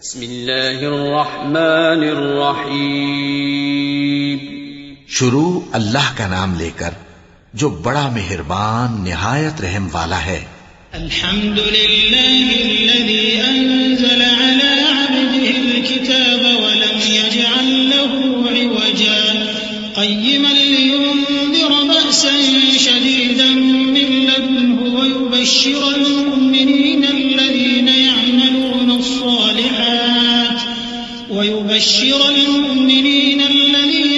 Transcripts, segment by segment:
بسم اللہ الرحمن الرحیم. شروع اللہ کا نام لے کر جو بڑا مہربان نہایت رحم والا ہے. الحمد للہ الذي انزل على عبده الكتاب ولم يجعل له عوجا قيما لينذر بأسا شديدا من لدنه ويبشر المؤمنين الذين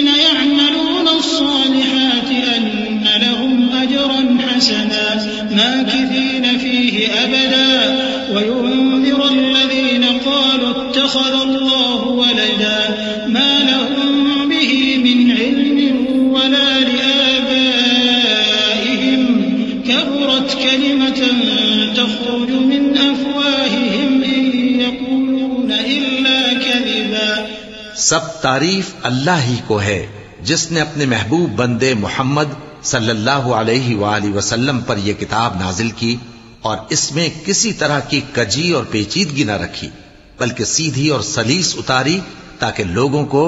يعملون الصالحات أن لهم أجرا حسنا ماكثين فيه أبدا وينذر الذين قالوا اتخذ الله ولدا ما لهم به من علم ولا لآبائهم كبرت كلمة تخرج من أفواههم إن يقولون إلا كذبا. سب تعریف اللہ ہی کو ہے جس نے اپنے محبوب بندے محمد صلی اللہ علیہ وآلہ وسلم پر یہ کتاب نازل کی اور اس میں کسی طرح کی کجی اور پیچیدگی نہ رکھی بلکہ سیدھی اور سلیس اتاری تاکہ لوگوں کو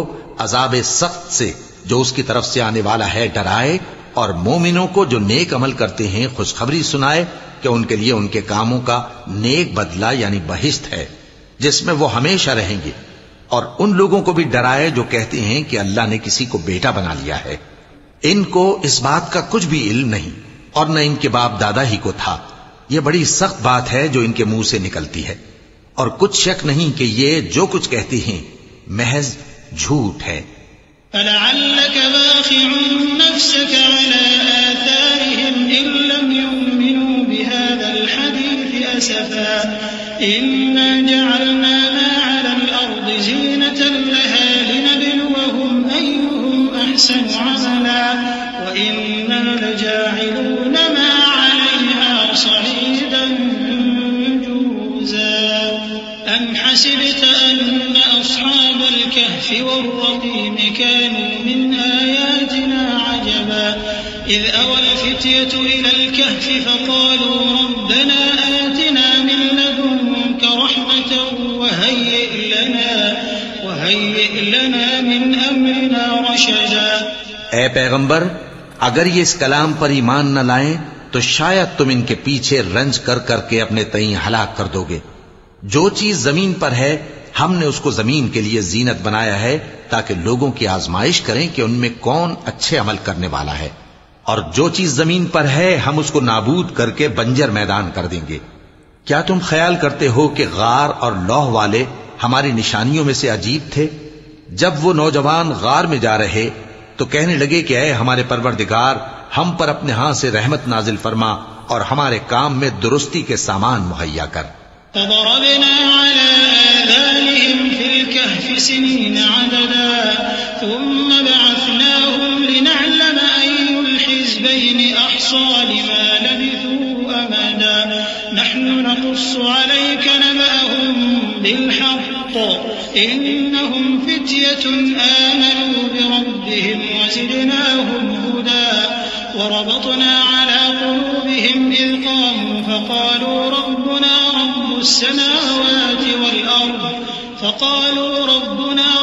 عذاب سخت سے جو اس کی طرف سے آنے والا ہے ڈرائے اور مومنوں کو جو نیک عمل کرتے ہیں خوشخبری سنائے کہ ان کے لیے ان کے کاموں کا نیک بدلہ یعنی بہشت ہے جس میں وہ ہمیشہ رہیں گے، اور ان لوگوں کو بھی ڈرائے جو کہتے ہیں کہ اللہ نے کسی کو بیٹا بنا لیا ہے. ان کو اس بات کا کچھ بھی علم نہیں اور نہ ان کے باپ دادا ہی کو تھا. یہ بڑی سخت بات ہے جو ان کے منہ سے نکلتی ہے، اور کچھ شک نہیں کہ یہ جو کچھ کہتے ہیں محض جھوٹ ہے. فلعلك باخع نفسك على آثارهم إن لم يؤمنوا بهذا الحديث أسفا إنا جعلنا ما على الأرض زينة لها لنبلوهم أيهم أحسن عملا وإنا لجاعلون ما عليها صعيدا جرزا. أم حسبت أن أصحاب الكهف والرقيم كانوا من آياتنا عجبا إذ أوى الفتية إلى الكهف فقالوا ربنا آتنا من لدنك رحمة وهيئ لنا من أمرنا رشدا. اے پیغمبر، اگر یہ اس کلام پر ایمان نہ لائیں تو شاید تم ان کے پیچھے رنج کر کر کے اپنے تئیں ہلاک کر دو گے. جو چیز زمین پر ہے ہم نے اس کو زمین کے لیے زینت بنایا ہے تاکہ لوگوں کی آزمائش کریں کہ ان میں کون اچھے عمل کرنے والا ہے، اور جو چیز زمین پر ہے ہم اس کو نابود کر کے بنجر میدان کر دیں گے. کیا تم خیال کرتے ہو کہ غار اور لوح والے ہماری نشانیوں میں سے عجیب تھے؟ جب وہ نوجوان غار میں جا رہے تو کہنے لگے کہ اے ہمارے پروردگار، ہم پر اپنے ہاں سے رحمت نازل فرما اور ہمارے کام میں درستی کے سامان مہیا کر. فضربنا على آذانهم في الكهف سنين عددا ثم بعثناهم لنعلم أي الحزبين أحصى لما لبثوا أمدا نحن نقص عليك نبأهم بالحق إنهم فتية آمنوا بربهم وزدناهم هدى وربطنا على قلوبهم إذ قاموا فقالوا ربنا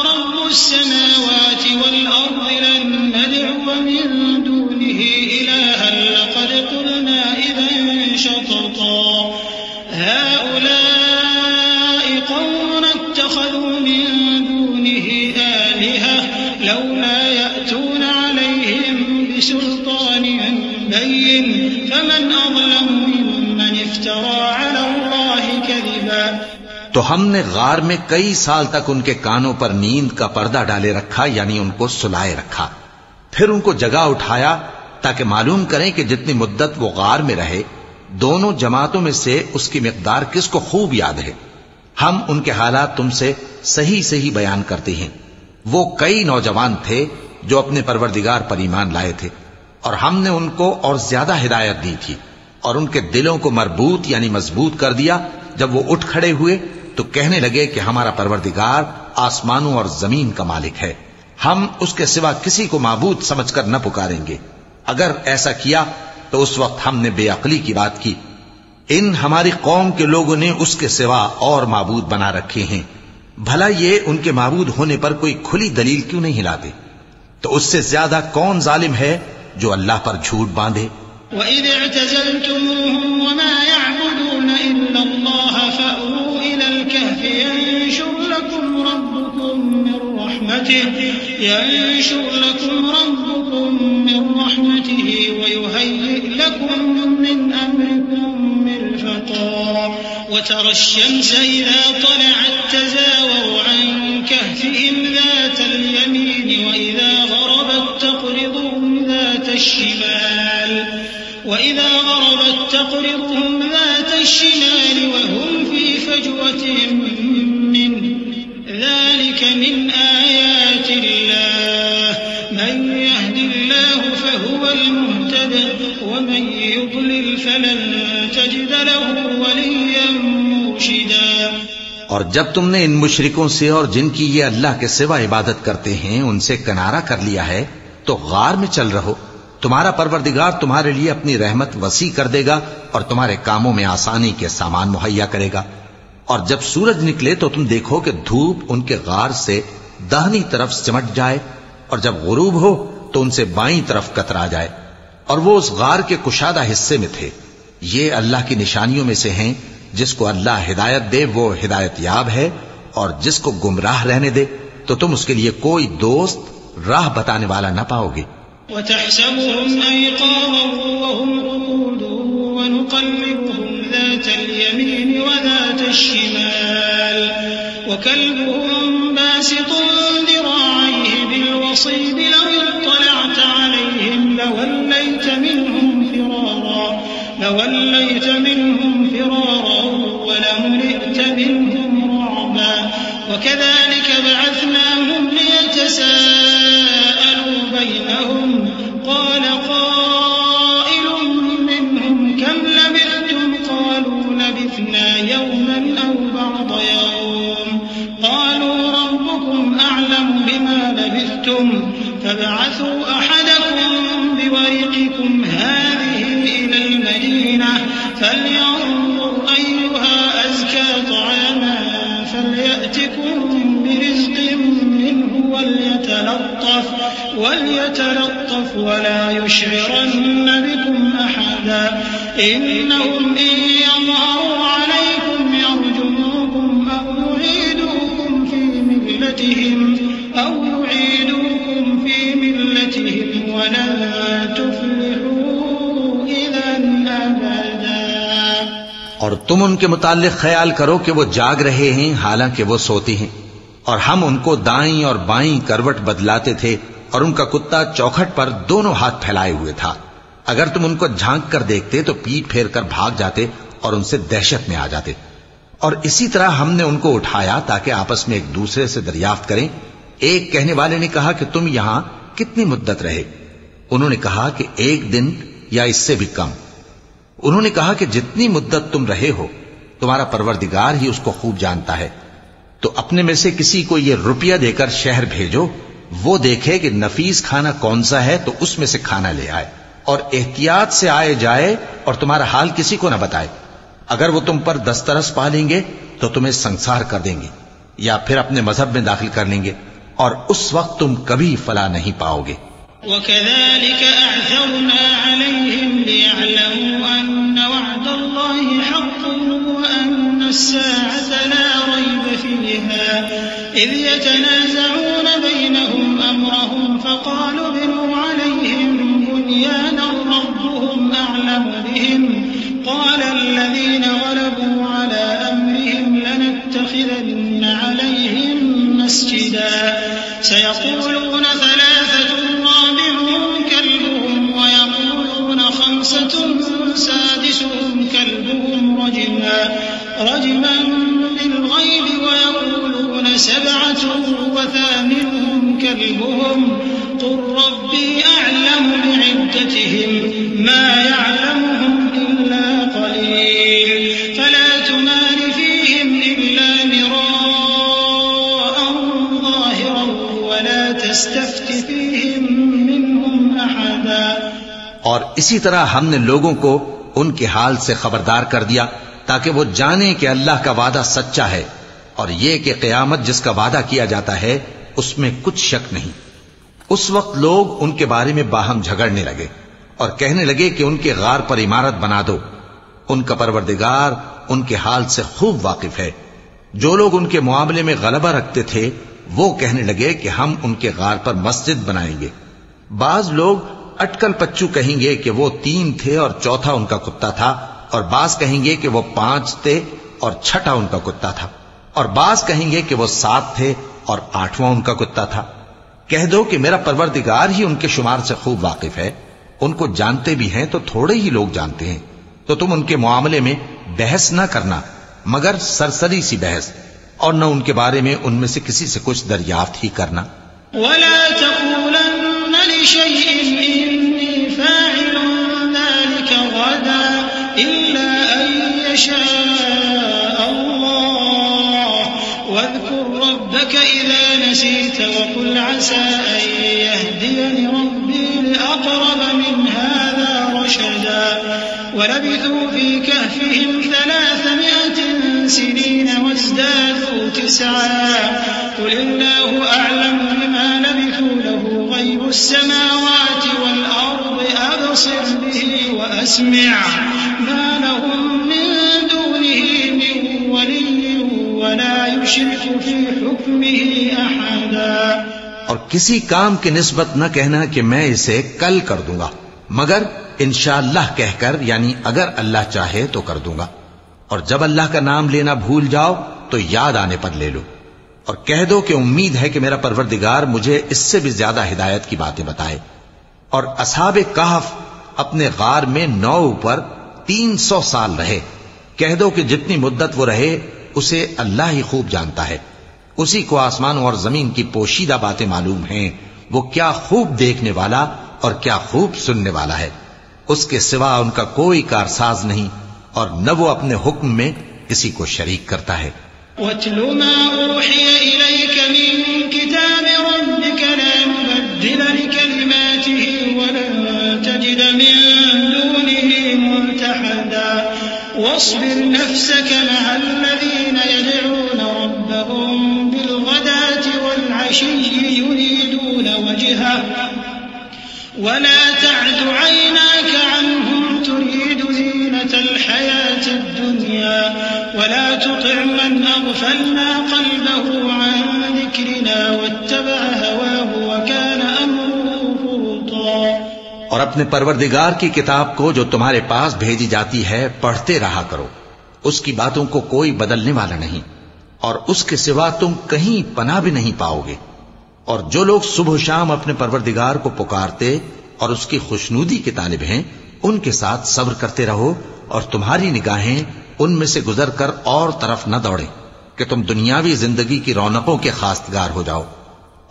رب السماوات والأرض لن ندعو من دونه إلها لقد قلنا إذا شططا هؤلاء قوم اتخذوا من دونه آلهة لولا يأتون عليهم بسلطان بين فمن أظلم ممن افترى على الله كذبا. تو ہم نے غار میں کئی سال تک ان کے کانوں پر نیند کا پردہ ڈالے رکھا، یعنی ان کو سلائے رکھا. پھر ان کو جگا اٹھایا تاکہ معلوم کریں کہ جتنی مدت وہ غار میں رہے دونوں جماعتوں میں سے اس کی مقدار کس کو خوب یاد ہے. ہم ان کے حالات تم سے صحیح صحیح بیان کرتے ہیں. وہ کئی نوجوان تھے جو اپنے پروردگار پر ایمان لائے تھے، اور ہم نے ان کو اور زیادہ ہدایت دی تھی اور ان کے دلوں کو مربوط یعنی مضبوط کر دیا. جب وہ اٹھ کھڑے ہوئے تو کہنے لگے کہ ہمارا پروردگار آسمانوں اور زمین کا مالک ہے، ہم اس کے سوا کسی کو معبود سمجھ کر نہ پکاریں گے. اگر ایسا کیا تو اس وقت ہم نے بے عقلی کی بات کی. ان ہماری قوم کے لوگوں نے اس کے سوا اور معبود بنا رکھے ہیں بھلا یہ ان کے معبود ہونے پر کوئی کھلی دلیل کیوں نہیں لاتے؟ تو اس سے زیادہ کون ظالم ہے جو اللہ پر جھوٹ باندھے؟ وَإِذِ اعْتَزَلْتُمُوهُمْ وَمَا يَعْبُدُونَ إِلَّا اللَّهَ فَأْوُوا إِلَى الْكَهْفِ يَنشُرْ لَكُمْ رَبُّكُم مِّن رَّحْمَتِهِ وَيُهَيِّئْ لَكُم مِّنْ أَمْرِكُم مِّرْفَقًا وَتَرَى الشَّمْسَ إِذَا طَلَعَت تَّزَاوَرُ عَن كَهْفِهِمْ ذَاتَ الْيَمِينِ وَإِذَا غَرَبَت تَّقْرِضُهُمْ ذَاتَ الشِّمَالِ وَهُمْ فِي فَجْوَةٍ مِّنْهُ ذَلِكَ مِنْ آيَاتِ اللَّهِ مَن يَهْدِ اللَّهُ فَهُوَ الْمُهْتَدِ وَمَن يُضْلِلْ فَلَن تَجِدَ لَهُ وَلِيًّا مُّرْشِدًا۔ اور جب تم نے ان مشرکوں سے اور جن کی یہ اللہ کے سوا عبادت کرتے ہیں ان سے کنارہ کر لیا ہے تو غار میں چل رہو، تمہارا پروردگار تمہارے لیے اپنی رحمت وسیع کر دے گا اور تمہارے کاموں میں آسانی کے سامان مہیا کرے گا۔ اور جب سورج نکلے تو تم دیکھو کہ دھوپ ان کے غار سے داہنی طرف سمٹ جائے اور جب غروب ہو تو ان سے بائیں طرف کترا جائے، اور وہ اس غار کے کشادہ حصے میں تھے۔ یہ اللہ کی نشانیوں میں سے ہیں، جس کو اللہ ہدایت دے وہ ہدایت یاب ہے، اور جس کو گمراہ رہنے دے تو تم اس کے لیے کوئی دوست راہ بتانے والا نہ پاؤ گے۔ وَتَحْسَبُهُمْ أَيْقَاظًا وَهُمْ رُقُودٌ وَنُقَلِّبُهُمْ ذَاتَ الْيَمِينِ وَذَاتَ الشِّمَالِ وَكَلْبُهُمْ بَاسِطٌ ذِرَاعَيْهِ بِالْوَصِيدِ لَوِ اطَّلَعْتَ عَلَيْهِمْ لَوَلَّيْتَ مِنْهُمْ فِرَارًا وَلَمُلِئْتَ مِنْهُمْ رُعْبًا وَكَذَلِكَ بَعَثْنَاهُمْ لِيَتَسَاءَلُوا بَيْنَهُمْ قَالَ قَائِلٌ مِّنْهُمْ كَمْ لَبِثْتُمْ قَالُوا لَبِثْنَا يَوْمًا أَوْ بَعْضَ يَوْمٍ قَالُوا رَبُّكُمْ أَعْلَمُ بِمَا لَبِثْتُمْ فَابْعَثُوا أَحَدَكُمْ بِوَرِقِكُمْ هَٰذِهِ إِلَى الْمَدِينَةِ فَلْيَنظُرْ أَيُّهَا أَزْكَىٰ طَعَامًا فَلْيَأْتِكُم بِرِزْقٍ مِّنْهُ وَلْيَتَلَطَّفْ وَلَا يُشْعِرَنَّ بِكُمْ أَحَدًا إِنَّهُمْ إِن يَظْهَرُوا عَلَيْكُمْ يَرْجُمُوكُمْ أَوْ يُعِيدُوكُمْ فِي مِلَّتِهِمْ وَلَن تُفْلِحُوا إِذًا أَبَدًا۔ اور تم ان کے متعلق خیال کرو کہ وہ جاگ رہے ہیں حالانکہ وہ سوتے ہیں، اور ہم ان کو دائیں اور بائیں کروٹ بدلاتے تھے، اور ان کا کتا چوکھٹ پر دونوں ہاتھ پھیلائے ہوئے تھا۔ اگر تم ان کو جھانک کر دیکھتے تو پیٹ پھیر کر بھاگ جاتے اور ان سے دہشت میں آ جاتے۔ اور اسی طرح ہم نے ان کو اٹھایا تاکہ آپس میں ایک دوسرے سے دریافت کریں۔ ایک کہنے والے نے کہا کہ تم یہاں کتنی مدت رہے؟ انہوں نے کہا کہ 1 دن یا اس سے بھی کم۔ انہوں نے کہا کہ جتنی مدت تم رہے ہو تمہارا پروردگار ہی اس کو خوب جانتا ہے، تو اپنے میں سے کسی کو یہ روپیہ دے کر شہر بھیجو، وہ دیکھے کہ نفیس کھانا کون سا ہے تو اس میں سے کھانا لے آئے، اور احتیاط سے آئے جائے اور تمہارا حال کسی کو نہ بتائے۔ اگر وہ تم پر دسترس پا لیں گے تو تمہیں سنسار کر دیں گے یا پھر اپنے مذہب میں داخل کر لیں گے، اور اس وقت تم کبھی فلاح نہیں پاؤ گے۔ وَكَذَلِكَ أَعْثَرْنَا عَلَيْهِمْ لِيَعْلَمُوا أَنَّ وَعْدَ اللَّهِ حَقٌّ وَأَنَّ السَّاعَةَ لَا رَيْبَ فِيهَا إِذْ يَتَنَازَعُونَ بَيْنَهُمْ أَمْرَهُمْ فَقَالُوا ابْنُوا عَلَيْهِم بُنْيَانًا رَّبُّهُمْ أَعْلَمُ بِهِمْ قَالَ الَّذِينَ غَلَبُوا عَلَىٰ أَمْرِهِمْ لَنَتَّخِذَنَّ عَلَيْهِم مَّسْجِدًا سَيَقُولُونَ ثَلَاثَةٌ رَّابِعُهُمْ كَلْبُهُمْ وَيَقُولُونَ خَمْسَةٌ سَادِسُهُمْ كَلْبُهُمْ رَجْمًا بِالْغَيْبِ وَيَقُولُونَ 7 وَثَامِنُهُمْ كَلْبُهُمْ قُل رَّبِّي أَعْلَمُ بِعِدَّتِهِم مَّا يَعْلَمُهُمْ إِلَّا قَلِيلٌ فَلَا تُمَارِ فِيهِمْ إِلَّا مِرَاءً ظَاهِرًا وَلَا تَسْتَفْتِ فِيهِم مِّنْهُمْ أَحَدًا۔ اور اسی طرح ہم نے لوگوں کو ان کے حال سے خبردار کر دیا تاکہ وہ جانیں کہ اللہ کا وعدہ سچا ہے، اور یہ کہ قیامت جس کا وعدہ کیا جاتا ہے اس میں کچھ شک نہیں۔ اس وقت لوگ ان کے بارے میں باہم جھگڑنے لگے اور کہنے لگے کہ ان کے غار پر عمارت بنا دو۔ ان کا پروردگار ان کے حال سے خوب واقف ہے۔ جو لوگ ان کے معاملے میں غلبہ رکھتے تھے وہ کہنے لگے کہ ہم ان کے غار پر مسجد بنائیں گے۔ بعض لوگ اٹکل پچو کہیں گے کہ وہ 3 تھے اور چوتھا ان کا کتا تھا، اور بعض کہیں گے کہ وہ 5 تھے اور چھٹا ان کا کتا تھا، اور بعض کہیں گے کہ وہ 7 تھے اور 8واں ان کا کتا تھا۔ کہہ دو کہ میرا پروردگار ہی ان کے شمار سے خوب واقف ہے۔ ان کو جانتے بھی ہیں تو تھوڑے ہی لوگ جانتے ہیں، تو تم ان کے معاملے میں بحث نہ کرنا مگر سرسری سی بحث، اور نہ ان کے بارے میں ان میں سے کسی سے کچھ دریافت ہی کرنا۔ ولا تقولن لشيء إني فاعل ذلك غدا إلا أن يشاء الله واذكر ربك إذا نسيت وقل عسى أن يهديني ربي لأقرب من هذا رشدا ولبثوا في كهفهم 300 سنين وازدادوا 9 قل الله أعلم بما لبثوا له غيب السماوات والأرض أبصر به وأسمع ما لهم من دونه من ولي ولا يشرك في حكمه أحدا۔ اور کسی کام کی نسبت نہ کہنا کہ میں اسے کل کر دوں گا، مگر انشاءاللہ کہہ کر، یعنی اگر اللہ چاہے تو کر دوں گا، اور جب اللہ کا نام لینا بھول جاؤ تو یاد آنے پر لے لو، اور کہہ دو کہ امید ہے کہ میرا پروردگار مجھے اس سے بھی زیادہ ہدایت کی باتیں بتائے۔ اور اصحاب کہف اپنے غار میں 9 پر 300 سال رہے۔ کہہ دو کہ جتنی مدت وہ رہے اسے اللہ ہی خوب جانتا ہے، اسی کو آسمانوں اور زمین کی پوشیدہ باتیں معلوم ہیں، وہ کیا خوب دیکھنے والا اور کیا خوب سننے والا ہے۔ اس کے سوا ان کا کوئی کارساز نہیں، اور نہ وہ اپنے حکم میں کسی کو شریک کرتا ہے۔ وَاتْلُ مَا أُوحِيَ إِلَيْكَ مِن كِتَابِ رَبِّكَ لَا مُبَدِّلَ لِكَلِمَاتِهِ وَلَن تَجِدَ مِن دُونِهِ مُلْتَحَدًا وَاصْبِرْ نَفْسَكَ مَعَ الَّذِينَ يَدْعُونَ رَبَّهُم بِالْغَدَاةِ وَالْعَشِيِّ يُرِيدُونَ وَجْهَهُ وَلَا تَعْدُ عَيْنَاكَ عَنْهُمْ تُرِيدُ زِينَةَ الْحَيَاةِ الدُّنْيَا وَلَا تُطِعْ مَنْ أَغْفَلْنَا قَلْبَهُ عَنْ ذِكْرِنَا وَاتَّبَعَ هَوَاهُ وَكَانَ أَمْرُهُ فُرُطًا۔ اور اپنے پروردگار کی کتاب کو جو تمہارے پاس بھیجی جاتی ہے پڑھتے رہا کرو، اس کی باتوں کو کوئی بدلنے والا نہیں، اور اس کے سوا تم کہیں پناہ بھی نہیں پاؤ گے۔ اور جو لوگ صبح و شام اپنے پروردگار کو پکارتے اور اس کی خوشنودی کے طالب ہیں، ان کے ساتھ صبر کرتے رہو، اور تمہاری نگاہیں ان میں سے گزر کر اور طرف نہ دوڑیں کہ تم دنیاوی زندگی کی رونقوں کے خواستگار ہو جاؤ۔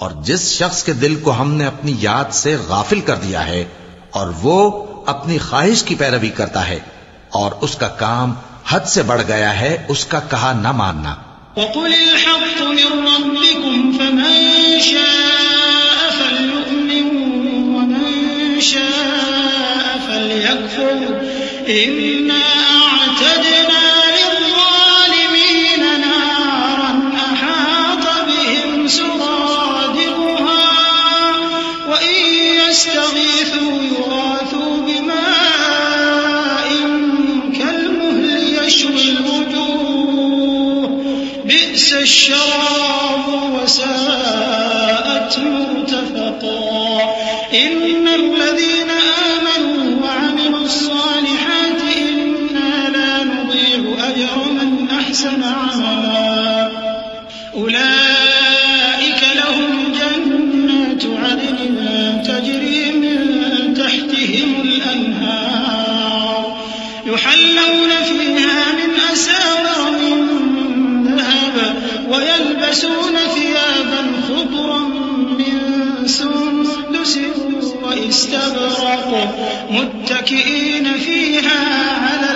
اور جس شخص کے دل کو ہم نے اپنی یاد سے غافل کر دیا ہے اور وہ اپنی خواہش کی پیروی کرتا ہے اور اس کا کام حد سے بڑھ گیا ہے، اس کا کہا نہ ماننا۔ وَقُلِ الْحَقُّ مِن رَّبِّكُمْ فَمَن شَاءَ فَلْيُؤْمِن وَمَن شَاءَ فَلْيَكْفُرْ إِنَّا أَعْتَدْنَا لِلظَّالِمِينَ نَارًا أَحَاطَ بِهِمْ سُرَادِقُهَا وَإِن يَسْتَغِيثُوا يُغَاثُوا بِمَاءٍ كَالْمُهْلِ يَشْوِي الْوُجُوهَ بئس الشراب وساءت مرتفقا إن الذين آمنوا وعملوا الصالحات إنا لا نضيع أجر من أحسن عملا أولئك لهم جنات عدن تجري من تحتهم الأنهار يحلون فيها من أساور من ويلبسون ثيابا خضرا من سندس واستبرق متكئين فيها على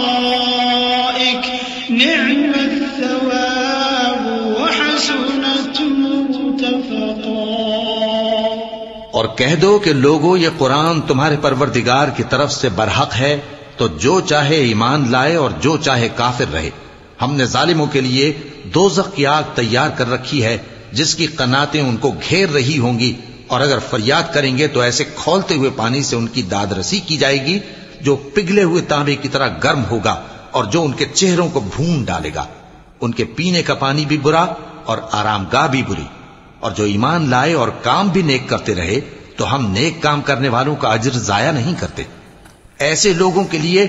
الأرائك نعم الثواب وحسنت مرتفقا۔ اور کہہ دو کہ لوگو یہ قرآن تمہارے پروردگار کی طرف سے برحق ہے، تو جو چاہے ایمان لائے اور جو چاہے کافر رہے، ہم نے ظالموں کے لیے دوزخ کی آگ تیار کر رکھی ہے جس کی قناتیں ان کو گھیر رہی ہوں گی، اور اگر فریاد کریں گے تو ایسے کھولتے ہوئے پانی سے ان کی داد رسی کی جائے گی جو پگھلے ہوئے تانبے کی طرح گرم ہوگا اور جو ان کے چہروں کو بھون ڈالے گا۔ ان کے پینے کا پانی بھی برا اور آرام گاہ بھی بری، اور جو ایمان لائے اور کام بھی نیک کرتے رہے تو ہم نیک کام کرنے والوں کا اجر ضائع نہیں کرتے۔ ایسے لوگوں کے لیے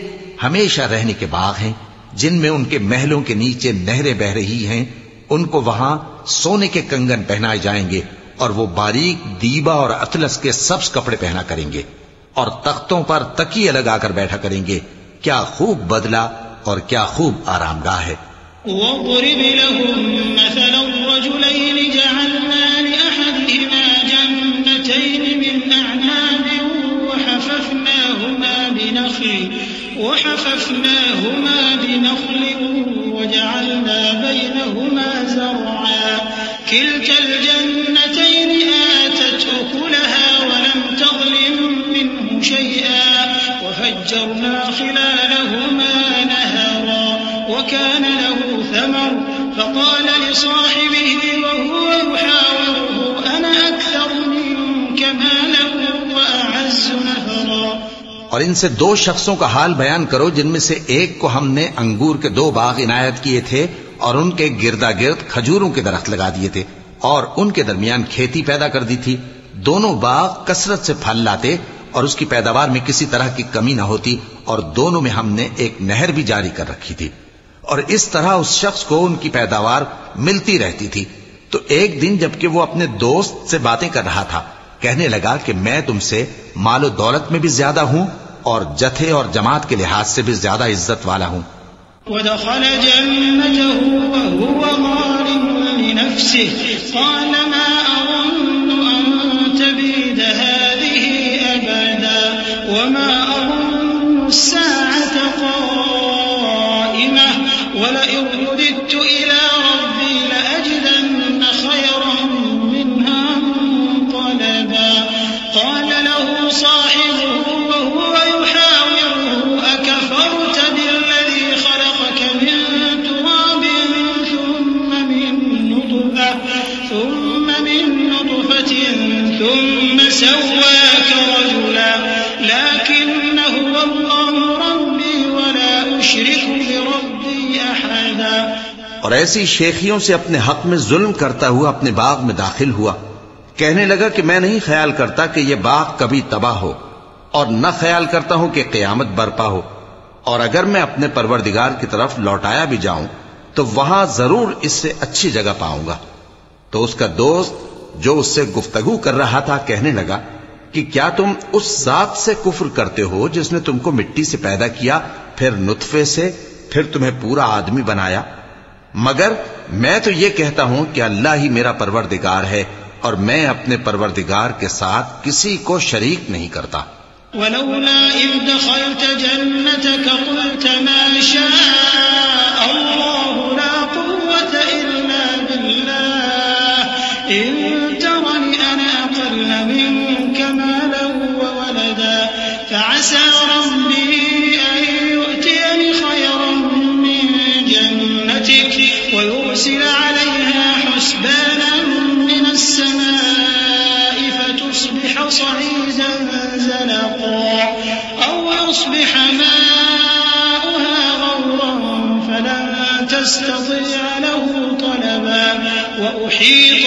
ہمیشہ رہنے کے باغ ہیں جن میں ان کے محلوں کے نیچے نہریں بہ رہی ہیں، ان کو وہاں سونے کے کنگن پہنائے جائیں گے اور وہ باریک دیبا اور اطلس کے سبز کپڑے پہنا کریں گے، اور تختوں پر تکیے لگا کر بیٹھا کریں گے۔ کیا خوب بدلہ اور کیا خوب آرام گاہ ہے۔ وَاضْرِبْ لَهُم مَّثَلًا رَّجُلَيْنِ جَعَلْنَا لِأَحَدِهِمَا جَنَّتَيْنِ مِنْ أَعْنَابٍ وَحَفَفْنَاهُمَا بِنَخْلٍ وَجَعَلْنَا بَيْنَهُمَا زَرْعًا كِلْتَا الْجَنَّتَيْنِ آتَتْ أُكُلَهَا وَلَمْ تَظْلِم مِّنْهُ شَيْئًا وَفَجَّرْنَا خِلَالَهُمَا نَهَرًا وَكَانَ لَهُ ثَمَرٌ فَقَالَ لِصَاحِبِهِ وَهُوَ يُحَاوِرُهُ أَنَا أَكْثَرُ مِنكَ مَالًا وَأَعَزُّ نَفَرًا۔ اور ان سے دو شخصوں کا حال بیان کرو جن میں سے ایک کو ہم نے انگور کے 2 باغ عنایت کیے تھے اور ان کے گردا گرد کھجوروں کے درخت لگا دیے تھے اور ان کے درمیان کھیتی پیدا کر دی تھی۔ دونوں باغ کثرت سے پھل لاتے اور اس کی پیداوار میں کسی طرح کی کمی نہ ہوتی، اور دونوں میں ہم نے ایک نہر بھی جاری کر رکھی تھی، اور اس طرح اس شخص کو ان کی پیداوار ملتی رہتی تھی۔ تو ایک دن جبکہ وہ اپنے دوست سے باتیں کر رہا تھا، کہنے لگا کہ میں تم سے مال و دولت میں بھی زیادہ ہوں اور جتھے اور جماعت کے لحاظ سے بھی زیادہ عزت والا ہوں۔ وَدَخَلَ جَنَّتَهُ وَهُوَ ظَالِمٌ لِنَفْسِهِ قَالَ مَا أَظُنُّ أَن تَبِيدَ هَٰذِهِ أَبَدًا وَمَا أَظُنُّ السَّاعَةَ قَائِمَةً وَلَئِن رُّدِدتُّ إِلَىٰ رَبِّي لَأَجِدَنَّ خَيْرًا مِّنْهَا مُنقَلَبًا قَالَ لَهُ صَاحِبُهُ وَهُوَ يُحَاوِرُهُ أَكَفَرْتَ بِالَّذِي خَلَقَكَ مِن تُرَابٍ ثُمَّ مِن نُّطْفَةٍ ثُمَّ سَوَّاكَ رَجُلًا لَّٰكِنَّ هُوَ اللَّهُ رَبِّي وَلَا أُشْرِكُ بِرَبِّي أَحَدًا۔ اور ایسی شیخیوں سے اپنے حق میں ظلم کرتا ہوا اپنے باغ میں داخل ہوا، کہنے لگا کہ میں نہیں خیال کرتا کہ یہ باغ کبھی تباہ ہو، اور نہ خیال کرتا ہوں کہ قیامت برپا ہو، اور اگر میں اپنے پروردگار کی طرف لوٹایا بھی جاؤں تو وہاں ضرور اس سے اچھی جگہ پاؤں گا۔ تو اس کا دوست جو اس سے گفتگو کر رہا تھا کہنے لگا کہ کیا تم اس ذات سے کفر کرتے ہو جس نے تم کو مٹی سے پیدا کیا، پھر نطفے سے، پھر تمہیں پورا آدمی بنایا؟ مگر میں تو یہ کہتا ہوں کہ اللہ ہی میرا پروردگار ہے، اور میں اپنے پروردگار کے ساتھ کسی کو شریک نہیں کرتا۔ وَلَوْلَا إِذْ دَخَلْتَ جَنَّتَكَ قُلْتَ مَا شَاءَ اللَّهُ لَا قُوَّةَ إِلَّا بِاللَّهِ إِن تَرَنِ أَنَا أَقَلَّ مِنكَ مَالًا وَوَلَدًا فَعَسَىٰ رَبِّي أَن يُؤْتِيَنِ خَيْرًا مِّن جَنَّتِكَ وَيُرْسِلَ عَلَيْهَا حُسْبَانًا مِّنَ السَّمَاءِ فَتُصْبِحَ صَعِيدًا زَلَقًا أَوْ يُصْبِحَ مَاؤُهَا غَوْرًا فَلَن تَسْتَطِيعَ لَهُ طَلَبًا وَأُحِيطَ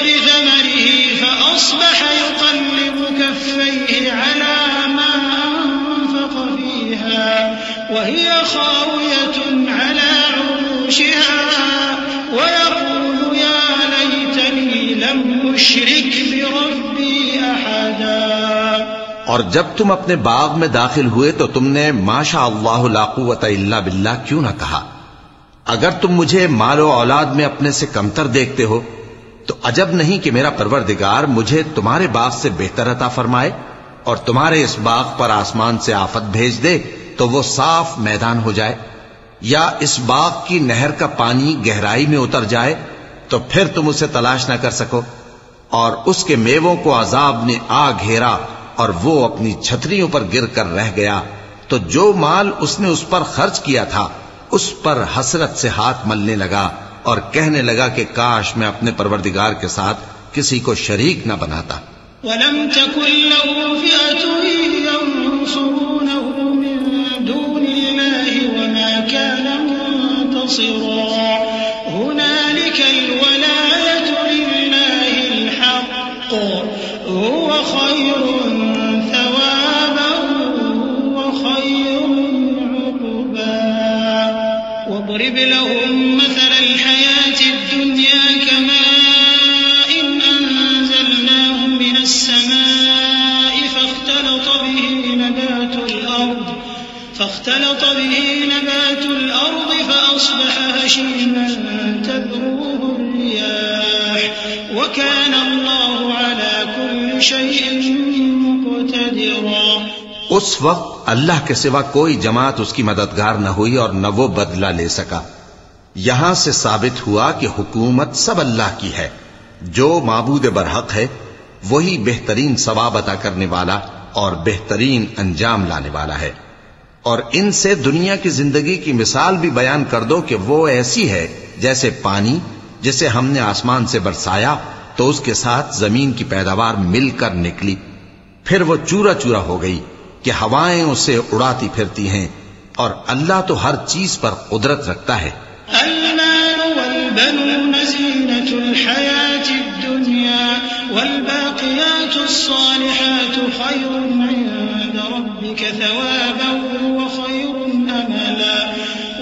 بِثَمَرِهِ فَأَصْبَحَ يُقَلِّبُ كَفَّيْهِ عَلَىٰ مَا أَنفَقَ فِيهَا وَهِيَ خَاوِيَةٌ عَلَىٰ عُرُوشِهَا وَيَقُولُ يَا لَيْتَنِي لَمْ أُشْرِكْ بِرَبِّي أَحَدًا۔ اور جب تم اپنے باغ میں داخل ہوئے تو تم نے ما شاء اللہ لا قوت الا باللہ کیوں نہ کہا؟ اگر تم مجھے مال و اولاد میں اپنے سے کمتر دیکھتے ہو تو عجب نہیں کہ میرا پروردگار مجھے تمہارے باغ سے بہتر عطا فرمائے اور تمہارے اس باغ پر آسمان سے آفت بھیج دے تو وہ صاف میدان ہو جائے، یا اس باغ کی نہر کا پانی گہرائی میں اتر جائے تو پھر تم اسے تلاش نہ کر سکو، اور اس کے میووں کو عذاب نے آ گھیرا اور وہ اپنی چھتریوں پر گر کر رہ گیا، تو جو مال اس نے اس پر خرچ کیا تھا اس پر حسرت سے ہاتھ ملنے لگا اور کہنے لگا کہ کاش میں اپنے پروردگار کے ساتھ کسی کو شریک نہ بناتا. وَلَمْ تَكُنْ لَهُ فِئَةٌ يَنْصُرُونَهُ مِنْ دُونِ اللَّهِ وَمَا كَانَ مُنْتَصِرًا هُنَالِكَ الْوَلَايَةُ لِلَّهِ الْحَقِّ هُوَ خَيْرٌ ثَوَابًا وَخَيْرٌ عُقْبًا. وَاضْرِبْ لَهُم مَّثَلَ الْحَيَاةِ الدُّنْيَا كَمَاءٍ أَنزَلْنَاهُ مِنَ السَّمَاءِ فاختلط به نبات الأرض فأصبح هشيما تذروه الرياح وكان الله على كل شيء مقتدرا. اس وقت اللہ کے سوا کوئی جماعت اس کی مددگار نہ ہوئی اور نہ وہ بدلہ لے سکا. یہاں سے ثابت ہوا کہ حکومت سب اللہ کی ہے. جو معبود برحق ہے وہی بہترین ثواب عطا کرنے والا اور بہترین انجام لانے والا ہے. اور ان سے دنیا کی زندگی کی مثال بھی بیان کر دو کہ وہ ایسی ہے جیسے پانی جسے ہم نے آسمان سے برسایا تو اس کے ساتھ زمین کی پیداوار مل کر نکلی، پھر وہ چورا چورا ہو گئی کہ ہوائیں اسے اڑاتی پھرتی ہیں، اور اللہ تو ہر چیز پر قدرت رکھتا ہے. المال والبنون زينة الحياة الدنيا والباقيات الصالحات خير عند ربك ثوابا وخير أملا.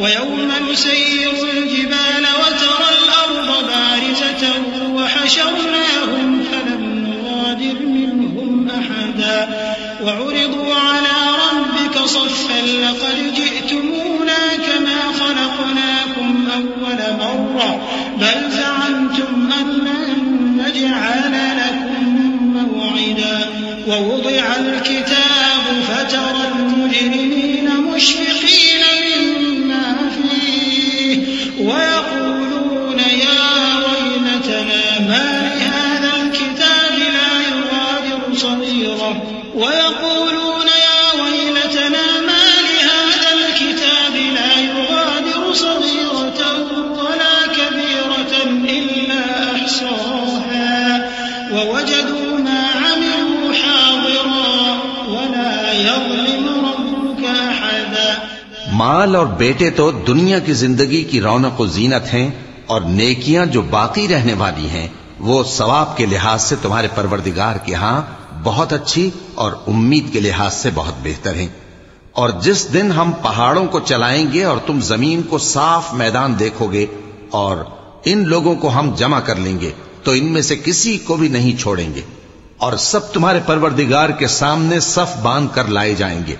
ويوم نسير الجبال وترى الأرض بارزة وحشرناهم فلم نغادر منهم أحدا وعرضوا على ربك صفا لقد جئتمونا كما خلقناكم أول مرة بل زعمتم أن لن نجعل لكم موعدا. ووضع الكتاب فترى المجرمين مشفقين مما فيه ويقولون يا ويلتنا ما لهذا الكتاب لا يغادر صغيرة ويقولون يا ويلتنا ما لهذا الكتاب لا يغادر صغيرة ولا كبيرة إلا أحصاها ووجدوا ما عملوا حاضرا ولا يظلم ربك أحدا. مال اور بیٹے تو دنیا کی زندگی کی رونق و زینت ہیں، اور نیکیاں جو باقی رہنے والی ہیں وہ ثواب کے لحاظ سے تمہارے پروردگار کے ہاں بہت اچھی اور امید کے لحاظ سے بہت بہتر ہیں. اور جس دن ہم پہاڑوں کو چلائیں گے اور تم زمین کو صاف میدان دیکھو گے اور ان لوگوں کو ہم جمع کر لیں گے تو ان میں سے کسی کو بھی نہیں چھوڑیں گے، اور سب تمہارے پروردگار کے سامنے صف باندھ کر لائے جائیں گے.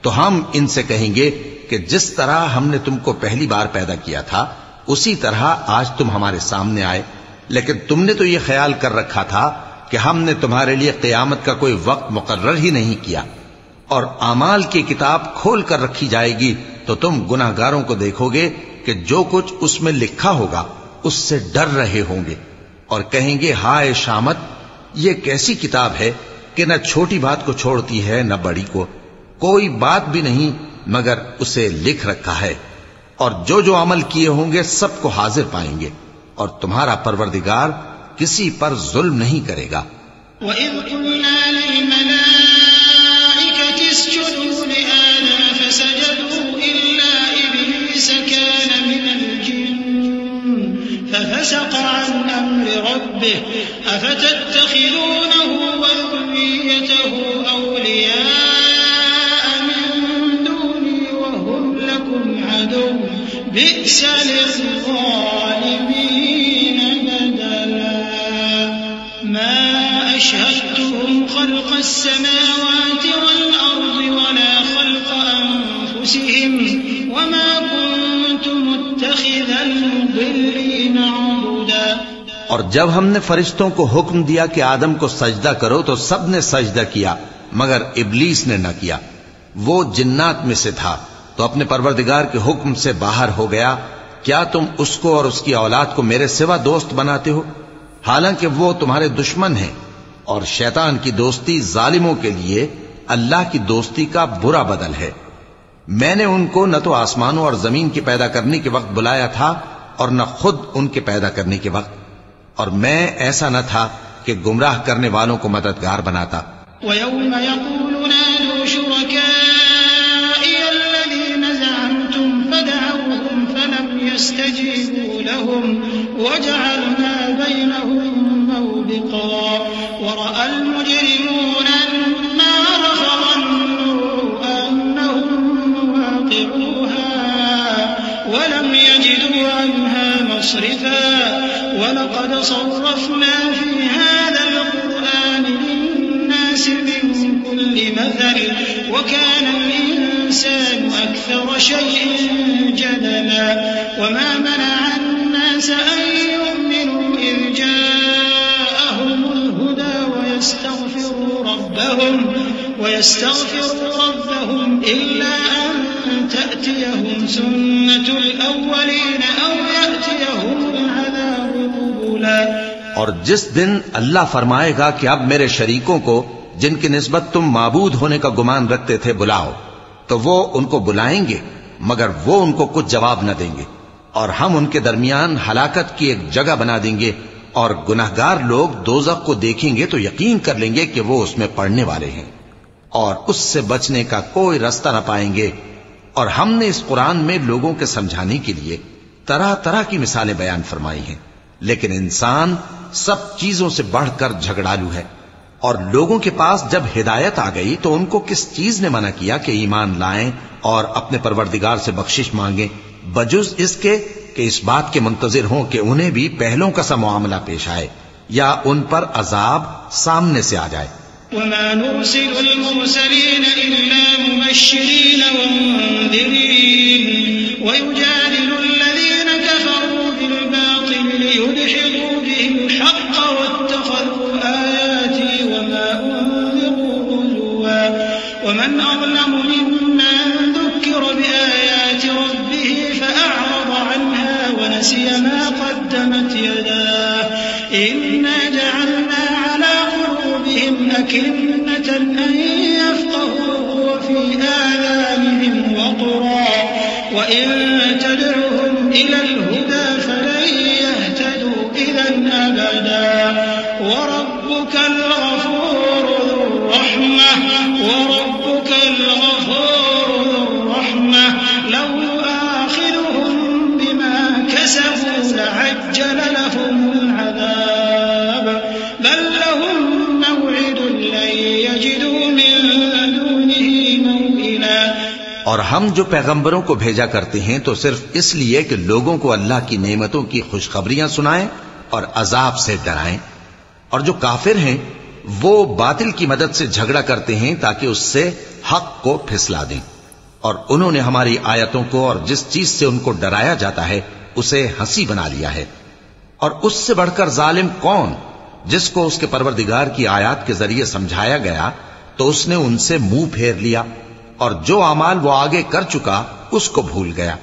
تو ہم ان سے کہیں گے کہ جس طرح ہم نے تم کو پہلی بار پیدا کیا تھا اسی طرح آج تم ہمارے سامنے آئے، لیکن تم نے تو یہ خیال کر رکھا تھا کہ ہم نے تمہارے لیے قیامت کا کوئی وقت مقرر ہی نہیں کیا. اور اعمال کی کتاب کھول کر رکھی جائے گی تو تم گناہگاروں کو دیکھو گے کہ جو کچھ اس میں لکھا ہوگا اس سے ڈر رہے ہوں گے اور کہیں گے ہائے شامت، یہ کیسی کتاب ہے کہ نہ چھوٹی بات کو چھوڑتی ہے نہ بڑی کو، کوئی بات بھی نہیں مگر اسے لکھ رکھا ہے. اور جو عمل کیے ہوں گے سب کو حاضر پائیں گے، اور تمہارا پروردگار کسی پر ظلم نہیں کرے گا. وَإِذْ قُلْنَا لِلْمَلَائِكَةِ اسْجُدُوا لِآدَمَ فَسَجَدُوا إِلَّا إِبْلِيسَ كَانَ مِنَ الْجِنِّ فَفَسَقَ عَنْ أَمْرِ رَبِّهِ أَفَتَتَّخِذُونَهُ وَذُرِّيَّتَهُ أَوْلِيَاءَ مِن دُونِي وَهُمْ لَكُمْ عَدُوٌّ بِئْسَ لِلظَّالِمِينَ بَدَلًا. مَا أَشْهَدتُّهُمْ خَلْقَ السَّمَاوَاتِ وَالْأَرْضِ وَلَا خَلْقَ أَنفُسِهِمْ وَمَا كُنتُ مُتَّخِذَ الْمُضِلِّينَ عَضُدًا. اور جب ہم نے فرشتوں کو حکم دیا کہ آدم کو سجدہ کرو تو سب نے سجدہ کیا مگر ابلیس نے نہ کیا. وہ جنات میں سے تھا تو اپنے پروردگار کے حکم سے باہر ہو گیا. کیا تم اس کو اور اس کی اولاد کو میرے سوا دوست بناتے ہو، حالانکہ وہ تمہارے دشمن ہیں، اور شیطان کی دوستی ظالموں کے لیے اللہ کی دوستی کا برا بدل ہے. میں نے ان کو نہ تو آسمانوں اور زمین کے پیدا کرنے کے وقت بلایا تھا اور نہ خود ان کے پیدا کرنے کے وقت، اور میں ایسا نہ تھا کہ گمراہ کرنے والوں کو مددگار بناتا۔ وَيَوْمَ يَقُولُ نَادُوا شُرَكَائِيَ الَّذِينَ زَعَمْتُمْ فَدَعَوْهُمْ فَلَمْ يَسْتَجِيبُوا لَهُمْ وَجَعَلْنَا بَيْنَهُمْ مَوْبِقًا وَرَأَى الْمُجْرِمُونَ النَّارَ فَظَنُّوا أَنَّهُمْ مُوَاقِعُوهَا وَلَمْ يَجِدُوا عَنْهَا مَصْرِفًا وَلَقَدْ صَرَّفْنَا فِي هَذَا الْقُرْآنِ لِلنَّاسِ مِنْ كُلِّ مَثَلٍ وَكَانَ الْإِنسَانُ أَكْثَرَ شَيْءٍ جَدَلًا وَمَا مَنَعَ النَّاسَ أَن يُؤْمِنُوا إِذْ جَاءَهُمُ الْهُدَى وَيَسْتَغْفِرُوا رَبَّهُمْ إِلَّا أَن تَأْتِيَهُمْ سُنَّةُ الْأَوَّلِينَ أَوْ يَأْتِيَهُمُ الْعَذَابُ قُبُلًا۔ اور جس دن اللہ فرمائے گا کہ اب میرے شریکوں کو جن کی نسبت تم معبود ہونے کا گمان رکھتے تھے بلاؤ، تو وہ ان کو بلائیں گے مگر وہ ان کو کچھ جواب نہ دیں گے، اور ہم ان کے درمیان ہلاکت کی ایک جگہ بنا دیں گے، اور گناہگار لوگ دوزخ کو دیکھیں گے تو یقین کر لیں گے کہ وہ اس میں پڑنے والے ہیں، اور اس سے بچنے کا کوئی راستہ نہ پائیں گے۔ اور ہم نے اس قرآن میں لوگوں کے سمجھانے کے لیے طرح طرح کی مثالیں بیان فرمائی ہیں، لیکن انسان سب چیزوں سے بڑھ کر جھگڑالو ہے، اور لوگوں کے پاس جب ہدایت آ گئی تو ان کو کس چیز نے منع کیا کہ ایمان لائیں اور اپنے پروردگار سے بخشش مانگیں، بجز اس کے کہ اس بات کے منتظر ہوں کہ انہیں بھی پہلوں کا سا معاملہ پیش آئے یا ان پر عذاب سامنے سے آ جائے۔ وَمَا نُرْسِلُ الْمُرْسَلِينَ إِلَّا مُبَشِّرِينَ وَمُنذِرِينَ وَيُجَادِلُ الَّذِينَ كَفَرُوا بِالْبَاطِلِ لِيُدْحِضُوا بِهِ الْحَقَّ وَاتَّخَذُوا آيَاتِي وَمَا أُنذِرُوا هُزُوًا وَمَنْ أَظْلَمُ مِمَّنْ ذُكِّرَ بِآيَاتِ رَبِّهِ فَأَعْرَضَ عَنْهَا وَنَسِيَ مَا قَدَّمَتْ يَدَاهُ إِنَّا جَعَلْنَا عَلَى قُلُوبِهِمْ أَكِنَّةً أَن يَفْقَهُوهُ وَفِي آذَانِهِمْ وَقْرًا وَإِن تَدْعُهُمْ إِلَى الْهُدَى فَلَن يَهْتَدُوا إِذًا أَبَدًا وَرَبُّكَ الْغَفُورُ ذُو الرَّحْمَةِ لَوْ يُؤَاخِذُهُم بِمَا كَسَبُوا لَعَجَّلَ لَهُمُ الْعَذَابَ بَل لَّهُم مَّوْعِدٌ لَّن يَجِدُوا مِن دُونِهِ مَوْئِلًا۔ اور ہم جو پیغمبروں کو بھیجا کرتے ہیں تو صرف اس لیے کہ لوگوں کو اللہ کی نعمتوں کی خوشخبریاں سنائیں اور عذاب سے ڈرائیں، اور جو کافر ہیں وہ باطل کی مدد سے جھگڑا کرتے ہیں تاکہ اس سے حق کو پھسلا دیں، اور انہوں نے ہماری آیتوں کو اور جس چیز سے ان کو ڈرایا جاتا ہے اسے ہنسی بنا لیا ہے۔ اور اس سے بڑھ کر ظالم کون، جس کو اس کے پروردگار کی آیات کے ذریعے سمجھایا گیا تو اس نے ان سے منہ پھیر لیا، اور جو اعمال وہ آگے کر چکا اس کو بھول گیا۔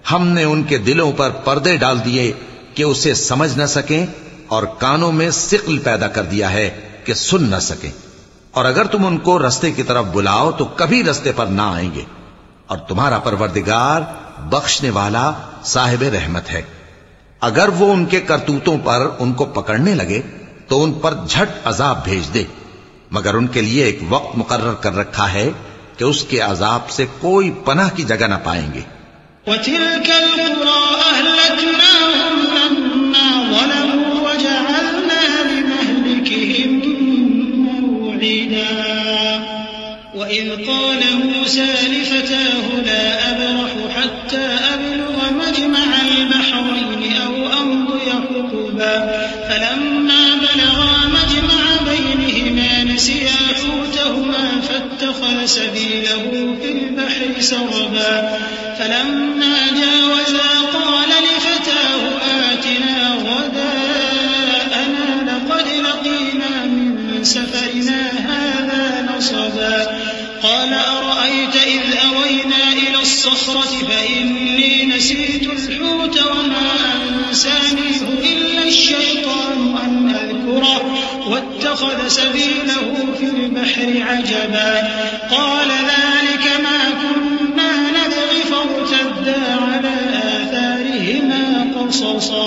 ہم نے ان کے دلوں پر پردے ڈال دیے کہ اسے سمجھ نہ سکیں، اور کانوں میں ثقل پیدا کر دیا ہے کہ سن نہ سکیں، اور اگر تم ان کو رستے کی طرف بلاؤ تو کبھی رستے پر نہ آئیں گے، اور تمہارا پروردگار بخشنے والا صاحب رحمت ہے۔ اگر وہ ان کے کرتوتوں پر ان کو پکڑنے لگے تو ان پر جھٹ عذاب بھیج دے، مگر ان کے لیے ایک وقت مقرر کر رکھا ہے کہ اس کے عذاب سے کوئی پناہ کی جگہ نہ پائیں گے۔ وَتِلْكَ الْقُرَىٰ أَهْلَكْنَاهُمْ لَمَّا ظَلَمُوا وَجَعَلْنَا لِمَهْلِكِهِم مَّوْعِدًا وَإِذْ قَالَ مُوسَىٰ لِفَتَاهُ لَا أَبْرَحُ حَتَّىٰ أَبْلُغَ مَجْمَعَ الْبَحْرَيْنِ أَوْ أَمْضِيَ حُقُبًا فَلَمَّا بَلَغَا مَجْمَعَ بَيْنِهِمَا نَسِيَا حُوتَهُمَا فَاتَّخَذَ سَبِيلَهُ فِي الْبَحْرِ سَرَبًا فَلَمَّا جَاوَزَا قَالَ لِفَتَاهُ آتِنَا غَدَاءَنَا لَقَدْ لَقِينَا مِن سَفَرِنَا هَٰذَا نَصَبًا قَالَ أَرَأَيْتَ إِذْ أَوَيْنَا إِلَى الصَّخْرَةِ فَإِنِّي نَسِيتُ الْحُوتَ وَمَا أَنسَانِيهُ إِلَّا الشَّيْطَانُ أَنْ أَذْكُرَهُ وَاتَّخَذَ سَبِيلَهُ فِي الْبَحْرِ عَجَبًا قَالَ ذَٰلِكَ مَا كُنَّا قصصا.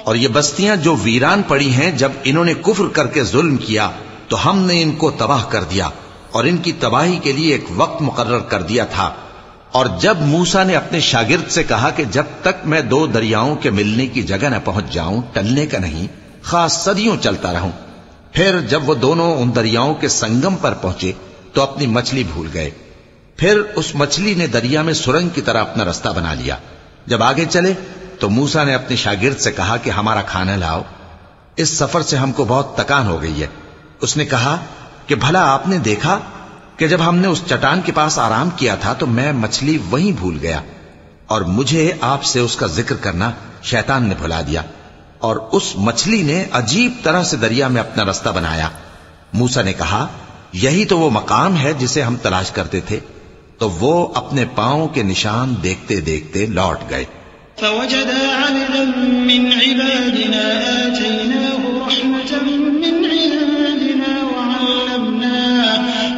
اور یہ بستیاں جو ویران پڑی ہیں، جب انہوں نے کفر کر کے ظلم کیا تو ہم نے ان کو تباہ کر دیا اور ان کی تباہی کے لیے ایک وقت مقرر کر دیا تھا. اور جب موسیٰ نے اپنے شاگرد سے کہا کہ جب تک میں دو دریاؤں کے ملنے کی جگہ نہ پہنچ جاؤں ٹلنے کا نہیں، خاص صدیوں چلتا رہوں. پھر جب وہ دونوں ان دریاؤں کے سنگم پر پہنچے تو اپنی مچھلی بھول گئے. پھر اس مچھلی نے دریا میں سرنگ کی طرح اپنا رستہ بنا لیا. جب آگے چلے تو موسیٰ نے اپنے شاگرد سے کہا کہ ہمارا کھانا لاؤ، اس سفر سے ہم کو بہت تکان ہو گئی ہے. اس نے کہا کہ بھلا آپ نے دیکھا کہ جب ہم نے اس چٹان کے پاس آرام کیا تھا تو میں مچھلی وہیں بھول گیا، اور مجھے آپ سے اس کا ذکر کرنا شیطان نے بھلا دیا، اور اس مچھلی نے عجیب طرح سے دریا میں اپنا رستہ بنایا. موسیٰ نے کہا یہی تو وہ مقام ہے جسے ہم تلاش کرتے تھے. تو وہ اپنے پاؤں کے نشان دیکھتے دیکھتے لوٹ گئے. فوجدا عبدا من عبادنا آتيناه رحمة من عندنا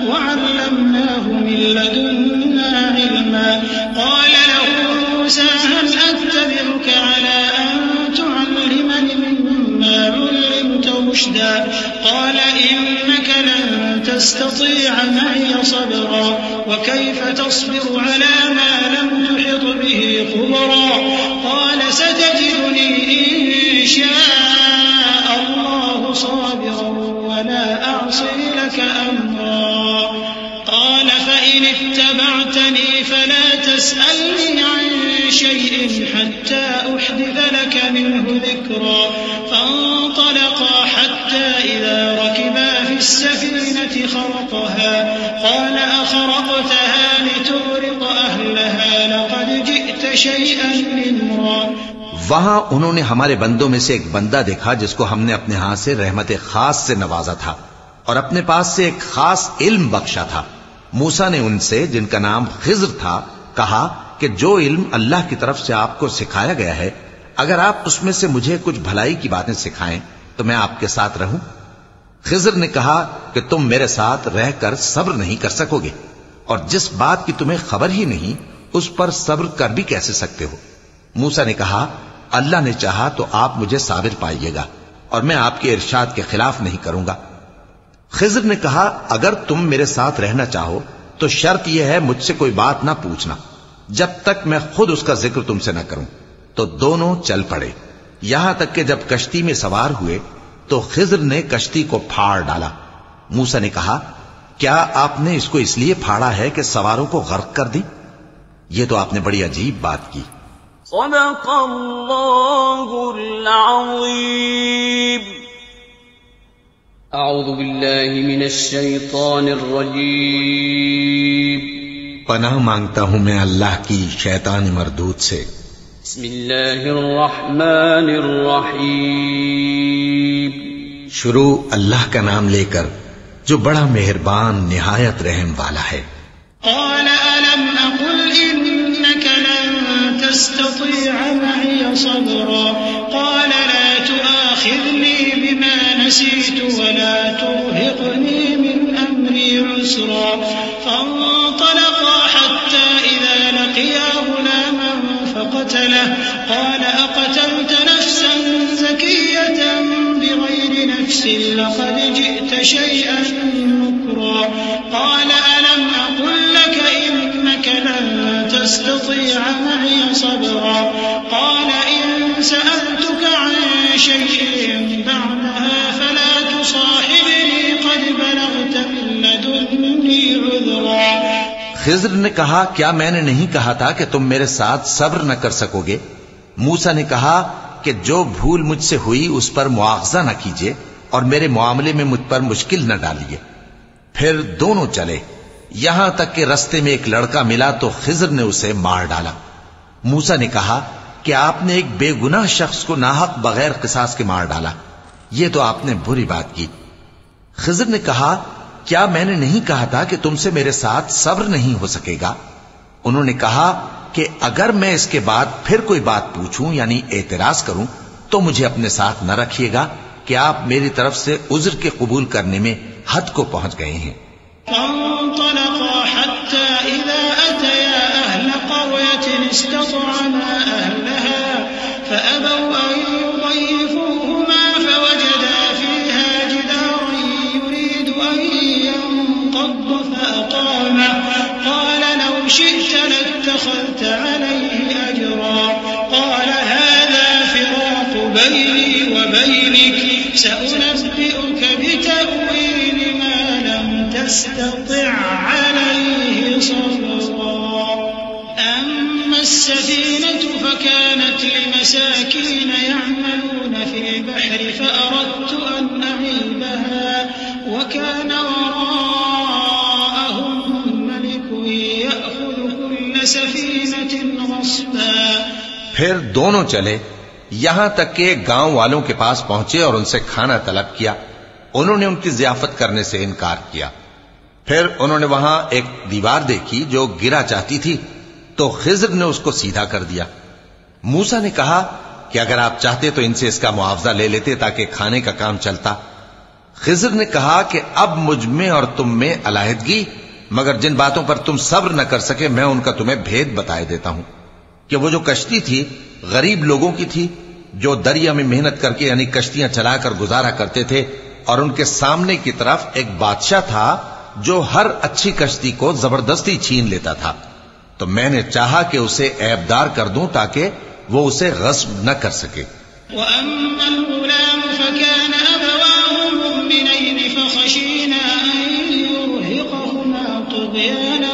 وعلمناه من لدنا علما. قال له موسى هل أتبعك على أن تعلمني مما علمت رشدا. قال إنك لن تستطيع معي صبرا وكيف تصبر على ما لم تحط به خبرا. قال ستجدني إن شاء الله صابرا ولا أعصي لك أمرا. قال فإن اتبعتني فلا تسألني عن شيء حتى أحدث لك منه ذكرا. فانطلقا حتى إذا ركبا في السفينة خرقها قال أخرقتها لتغرق أهلها لقد جئت شيئا إمرا. وہاں انہوں نے ہمارے بندوں میں سے ایک بندہ دیکھا جس کو ہم نے اپنے ہاتھ سے رحمت خاص سے نوازا تھا اور اپنے پاس سے ایک خاص علم بخشا تھا. موسیٰ نے ان سے جن کا نام خضر تھا کہا کہ جو علم اللہ کی طرف سے آپ کو سکھایا گیا ہے اگر آپ اس میں سے مجھے کچھ بھلائی کی باتیں سکھائیں تو میں آپ کے ساتھ رہوں. خضر نے کہا کہ تم میرے ساتھ رہ کر صبر نہیں کر سکو گے، اور جس بات کی تمہیں خبر ہی نہیں اس پر صبر کر بھی کیسے سکتے ہو. موسیٰ نے کہا اللہ نے چاہا تو آپ مجھے صابر پائیے گا اور میں آپ کے ارشاد کے خلاف نہیں کروں گا. خضر نے کہا اگر تم میرے ساتھ رہنا چاہو تو شرط یہ ہے مجھ سے کوئی بات نہ پوچھنا جب تک میں خود اس کا ذکر تم سے نہ کروں. تو دونوں چل پڑے، یہاں تک کہ جب کشتی میں سوار ہوئے تو خضر نے کشتی کو پھاڑ ڈالا. موسیٰ نے کہا کیا آپ نے اس کو اس لیے پھاڑا ہے کہ سواروں کو غرق کر دی؟ یہ تو آپ نے بڑی عجیب بات کی. صدق اللہ العظیم. اعوذ باللہ من الشیطان الرجیم. پناہ مانگتا ہوں میں اللہ کی شیطان مردود سے. بسم اللہ الرحمن الرحیم. شروع اللہ کا نام لے کر جو بڑا مہربان نہایت رحم والا ہے. قال ألم أقل إنك لن تستطيع معي صبرا. قال لا تؤاخذني بما نسيت ولا ترهقني من أمري عسرا. فانطلقا حتى إذا لقيا غلاما فقتله. قال أقتلت نفسا زكية بغير نفس لقد جئت شيئا نكرا. قال ألم أقل لك إنك لن تستطيع معي صبرا. قال إن سألتك عن شيء بعدها فلا تصاحبني قد بلغت من لدني عذرا. خضر نے کہا کیا میں نے نہیں کہا تھا کہ تم میرے ساتھ صبر نہ کر سکو گے؟ موسیٰ نے کہا کہ جو بھول مجھ سے ہوئی اس پر مواخذہ نہ کیجیے اور میرے معاملے میں مجھ پر مشکل نہ ڈالیے. پھر دونوں چلے یہاں تک کہ رستے میں ایک لڑکا ملا تو خضر نے اسے مار ڈالا. موسیٰ نے کہا کہ آپ نے ایک بے گناہ شخص کو ناحق بغیر قصاص کے مار ڈالا، یہ تو آپ نے بری بات کی. خضر نے کہا کیا میں نے نہیں کہا تھا کہ تم سے میرے ساتھ صبر نہیں ہو سکے گا؟ انہوں نے کہا کہ اگر میں اس کے بعد پھر کوئی بات پوچھوں یعنی اعتراض کروں تو مجھے اپنے ساتھ نہ رکھیے گا کہ آپ میری طرف سے عذر کے قبول کرنے میں حد کو پہنچ گئے ہیں. فانطلقا حتى إذا أتيا أهل قرية استطعما أهلها فأبوا اتخذت عليه أجرا قال هذا فراق بيني وبينك سأنبئك بتأويل ما لم تستطع عليه صبرا أما السفينة فكانت لمساكين يعملون في البحر فأردت أن أعيبها وكان وراءهم ملك يأخذ كل سفينة غصبا. پھر دونوں چلے یہاں تک کہ گاؤں والوں کے پاس پہنچے اور ان سے کھانا طلب کیا. انہوں نے ان کی ضیافت کرنے سے انکار کیا. پھر انہوں نے وہاں ایک دیوار دیکھی جو گرا چاہتی تھی تو خضر نے اس کو سیدھا کر دیا. موسیٰ نے کہا کہ اگر آپ چاہتے تو ان سے اس کا معاوضہ لے لیتے تاکہ کھانے کا کام چلتا. خضر نے کہا کہ اب مجھ میں اور تم میں علیحدگی، مگر جن باتوں پر تم صبر نہ کر سکے میں ان کا تمہیں بھید بتائے دیتا ہوں کہ وہ جو کشتی تھی غریب لوگوں کی تھی جو دریا میں محنت کر کے یعنی کشتیاں چلا کر گزارا کرتے تھے، اور ان کے سامنے کی طرف ایک بادشاہ تھا جو ہر اچھی کشتی کو زبردستی چھین لیتا تھا. تو میں نے چاہا کہ اسے عیبدار کر دوں تاکہ وہ اسے غصب نہ کر سکے. وَأَمَّا الْغُلَامُ فَكَانَ أَبَوَاهُ مُؤْمِنَيْنِ فَخَشِينَا أَن يُرْهِقَهُمَا طُغْيَانًا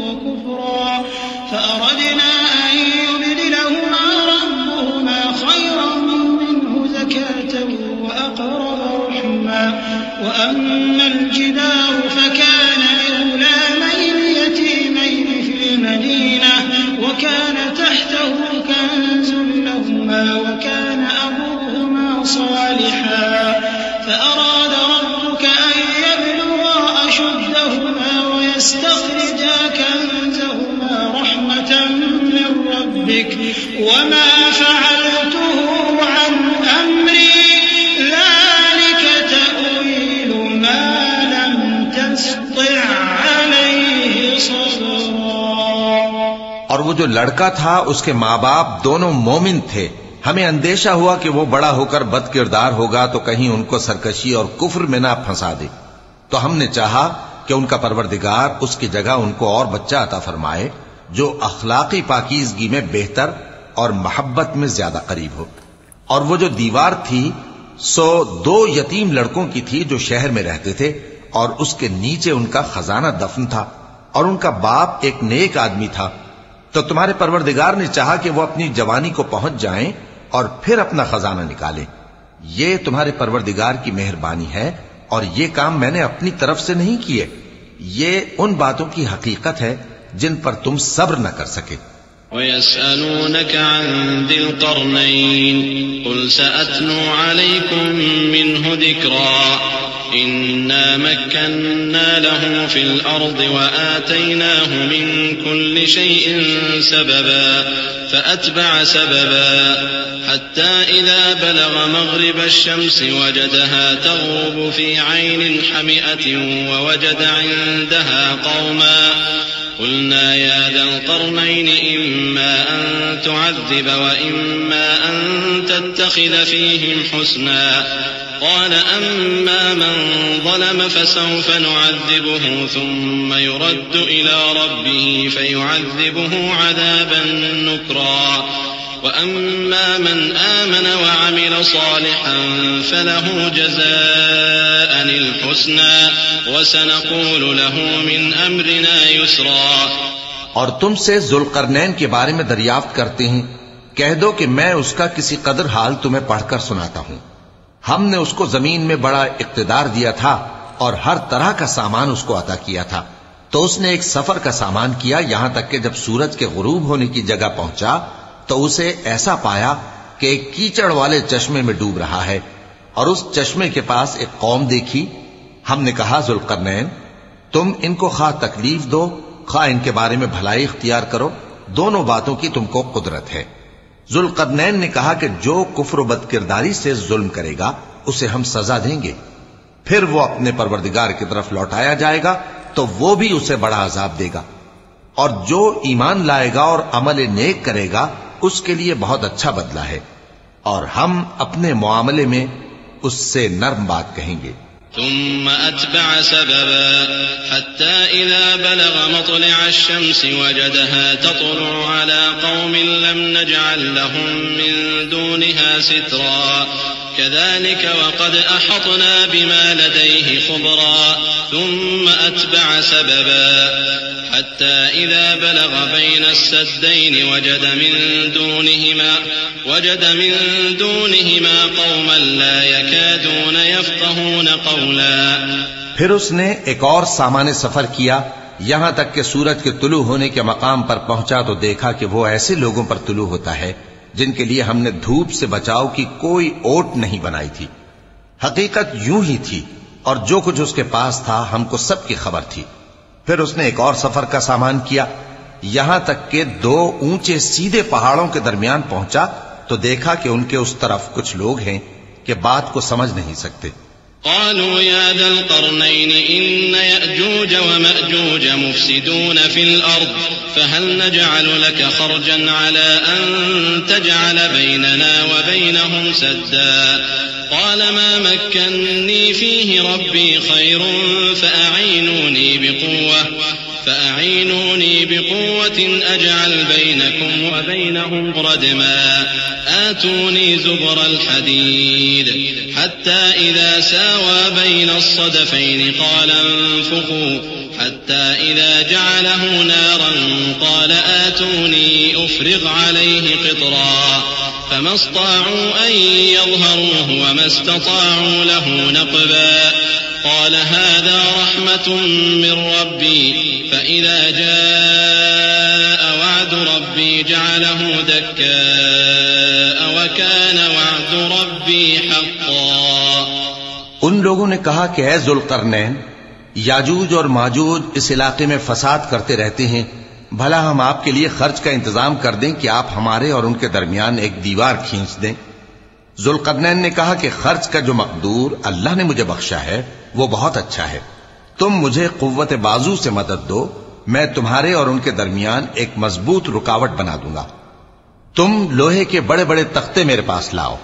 وَكُفْرًا فَأَرَدْنَا أَن يُبْدِلَهُمَا رَبُّهُمَا خَيْرًا مِّنْهُ زَكَاةً وَأَقْرَبَ رُحْمًا. وَأَمَّا الْجِدَارُ فَكَانَ لِغُلَامَيْنِ يَتِيمَيْنِ فِي الْمَدِينَةِ وَكَانَ تَحْتَهُ كَنزٌ لَّهُمَا وَكَانَ أَبُوهُمَا صَالِحًا فَأَرَادَ رَبُّكَ أَن يَبْلُغَا أَشُدَّهُمَا وَيَسْتَخْرِجَا كَنزَهُمَا رَحْمَةً مِّن رَّبِّكَ وَمَا فَعَلْتُهُ عَنْ أَمْرِي ذَلِكَ تَأْوِيلُ مَا لَمْ تَسْطِع عَلَيْهِ صَبْرًا. اور وہ جو لڑکا تھا اس کے ماں باپ دونوں مومن تھے. ہمیں اندیشہ ہوا کہ وہ بڑا ہو کر بد کردار ہوگا تو کہیں ان کو سرکشی اور کفر میں نہ پھنسا دے. تو ہم نے چاہا کہ ان کا پروردگار اس کی جگہ ان کو اور بچہ عطا فرمائے جو اخلاقی پاکیزگی میں بہتر اور محبت میں زیادہ قریب ہو. اور وہ جو دیوار تھی سو 2 یتیم لڑکوں کی تھی جو شہر میں رہتے تھے اور اس کے نیچے ان کا خزانہ دفن تھا اور ان کا باپ ایک نیک آدمی تھا. تو تمہارے پروردگار نے چاہا کہ وہ اپنی جوانی کو پہنچ جائیں اور پھر اپنا خزانہ نکالیں. یہ تمہارے پروردگار کی مہربانی ہے اور یہ کام میں نے اپنی طرف سے نہیں کیے. یہ ان باتوں کی حقیقت ہے جن پر تم صبر نہ کر سکے. وَيَسْأَلُونَكَ عَنْ ذِي الْقَرْنَيْنِ قُلْ سَأَتْلُو عَلَيْكُمْ مِنْهُ ذِكْرًا إِنَّا مَكَّنَّا لَهُ فِي الْأَرْضِ وَآتَيْنَاهُ مِنْ كُلِّ شَيْءٍ سَبَبًا فَأَتْبَعَ سَبَبًا حَتَّى إِذَا بَلَغَ مَغْرِبَ الشَّمْسِ وَجَدَهَا تَغْرُبُ فِي عَيْنٍ حَمِئَةٍ وَوَجَدَ عِندَهَا قَوْمًا قلنا يا ذا القرنين إما أن تعذب وإما أن تتخذ فيهم حسنا قال أما من ظلم فسوف نعذبه ثم يرد إلى ربه فيعذبه عذابا نكرا وأما من آمن وعمل صالحا فله جزاء الحسنى وسنقول له من أمرنا يسرا. اور تم سے ذوالقرنین کے بارے میں دریافت کرتے ہیں. کہہ دو کہ میں اس کا کسی قدر حال تمہیں پڑھ کر سناتا ہوں. ہم نے اس کو زمین میں بڑا اقتدار دیا تھا اور ہر طرح کا سامان اس کو عطا کیا تھا. تو اس نے ایک سفر کا سامان کیا یہاں تک کہ جب سورج کے غروب ہونے کی جگہ پہنچا تو اسے ایسا پایا کہ ایک کیچڑ والے چشمے میں ڈوب رہا ہے اور اس چشمے کے پاس ایک قوم دیکھی. ہم نے کہا ذوالقرنین تم ان کو خواہ تکلیف دو خواہ ان کے بارے میں بھلائی اختیار کرو، دونوں باتوں کی تم کو قدرت ہے. ذوالقرنین نے کہا کہ جو کفر و بد کرداری سے ظلم کرے گا اسے ہم سزا دیں گے، پھر وہ اپنے پروردگار کی طرف لوٹایا جائے گا تو وہ بھی اسے بڑا عذاب دے گا، اور جو ایمان لائے گا اور عمل نیک کرے گا اس کے لیے بہت اچھا بدلہ ہے، اور ہم اپنے معاملے میں اس سے نرم بات کہیں گے. ثم أتبع سببا حتى إذا بلغ مطلع الشمس وجدها تطلع على قوم لم نجعل لهم من دونها سترا كذلك وقد أحطنا بما لديه خبرا ثم أتبع سببا حتى إذا بلغ بين السدين وجد من دونهما قوما لا يكادون يفقهون قولا. پھر اس نے ایک اور سامان سفر کیا یہاں تک کہ سورج کے طلوع ہونے کے مقام پر پہنچا تو دیکھا کہ وہ ایسے لوگوں پر طلوع ہوتا ہے جن کے لیے ہم نے دھوپ سے بچاؤ کی کوئی اوٹ نہیں بنائی تھی. حقیقت یوں ہی تھی اور جو کچھ اس کے پاس تھا ہم کو سب کی خبر تھی. پھر اس نے ایک اور سفر کا سامان کیا یہاں تک کہ 2 اونچے سیدھے پہاڑوں کے درمیان پہنچا تو دیکھا کہ ان کے اس طرف کچھ لوگ ہیں کہ بات کو سمجھ نہیں سکتے. قالوا يا ذا القرنين إن يأجوج ومأجوج مفسدون في الأرض فهل نجعل لك خرجا على أن تجعل بيننا وبينهم سدا قال ما مكنني فيه ربي خير فأعينوني بقوة أجعل بينكم وبينهم ردما آتوني زبر الحديد حتى إذا ساوى بين الصدفين قال انفخوا حتى إذا جعله نارا قال آتوني أفرغ عليه قطرا فما استطاعوا أن يظهروه وما استطاعوا له نقبا قال هذا رحمة من ربي فإذا جاء وعد ربي جعله دكاء وكان وعد ربي حقا. ان لوگوں نے کہا کہ اے ذوالقرنین یاجوج اور ماجوج اس علاقے میں فساد کرتے رہتے ہیں بھلا ہم آپ کے لیے خرچ کا انتظام کر دیں کہ آپ ہمارے اور ان کے درمیان ایک دیوار کھینچ دیں. ذوالقرنین نے کہا کہ خرچ کا جو مقدور اللہ نے مجھے بخشا ہے وہ بہت اچھا ہے. تم مجھے قوت بازو سے مدد دو میں تمہارے اور ان کے درمیان ایک مضبوط رکاوٹ بنا دوں گا. تم لوہے کے بڑے بڑے تختے میرے پاس لاؤ.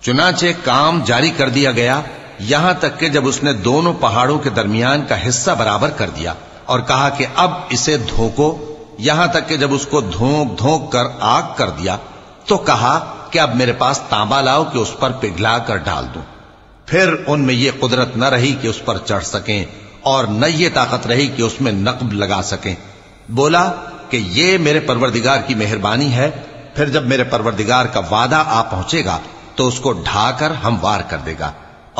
چنانچہ کام جاری کر دیا گیا یہاں تک کہ جب اس نے دونوں پہاڑوں کے درمیان کا حصہ برابر کر دیا اور کہا کہ اب اسے دھوکو یہاں تک کہ جب اس کو دھونک دھونک کر آگ کر دیا تو کہا کہ اب میرے پاس تانبا لاؤ کہ اس پر پگھلا کر ڈال دوں. پھر ان میں یہ قدرت نہ رہی کہ اس پر چڑھ سکیں اور نہ یہ طاقت رہی کہ اس میں نقب لگا سکیں. بولا کہ یہ میرے پروردگار کی مہربانی ہے. پھر جب میرے پروردگار کا وعدہ آ پہنچے گا تو اس کو ڈھا کر ہموار کر دے گا